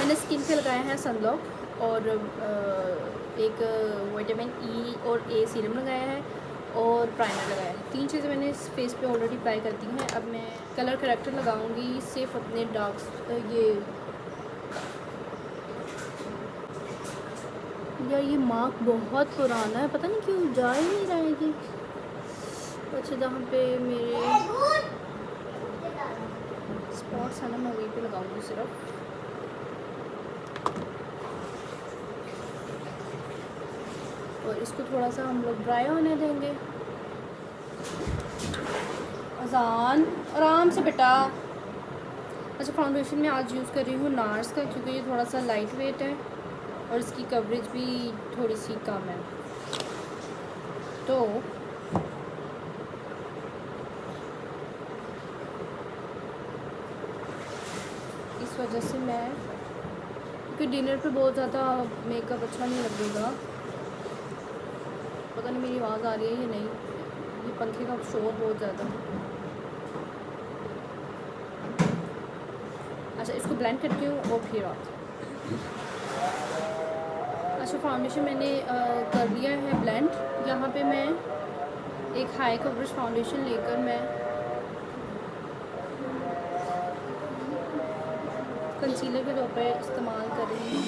मैंने स्किन पे लगाया है सनब्लॉक और एक विटामिन ई और ए सीरम लगाया है और प्राइमर लगाया है। 3 चीज़ें मैंने इस फेस पे ऑलरेडी अप्लाई कर दी हैं। अब मैं कलर करेक्टर लगाऊंगी सिर्फ अपने ये मार्क बहुत पुराना है, पता नहीं क्यों जा ही नहीं रहा है ये। अच्छा, जहाँ पे मेरे स्पॉट्स है ना, मैं वहीं पे लगाऊंगी सिर्फ। और इसको थोड़ा सा हम लोग ड्राई होने देंगे। अजान आराम से बेटा। अच्छा, फाउंडेशन मैं आज यूज़ कर रही हूँ नार्स का, क्योंकि ये थोड़ा सा लाइट वेट है और इसकी कवरेज भी थोड़ी सी कम है, तो इस वजह से मैं, क्योंकि डिनर पे बहुत ज़्यादा मेकअप अच्छा नहीं लगेगा। पता नहीं मेरी आवाज़ आ रही है या नहीं, ये पंखे का शोर बहुत ज़्यादा है। अच्छा, इसको ब्लेंड करती हूँ और फिर आती हूँ। अच्छा, फाउंडेशन मैंने कर लिया है ब्लेंड। यहाँ पे मैं एक हाई कवरेज फाउंडेशन लेकर मैं कंसीलर के तौर पे इस्तेमाल कर रही हूँ।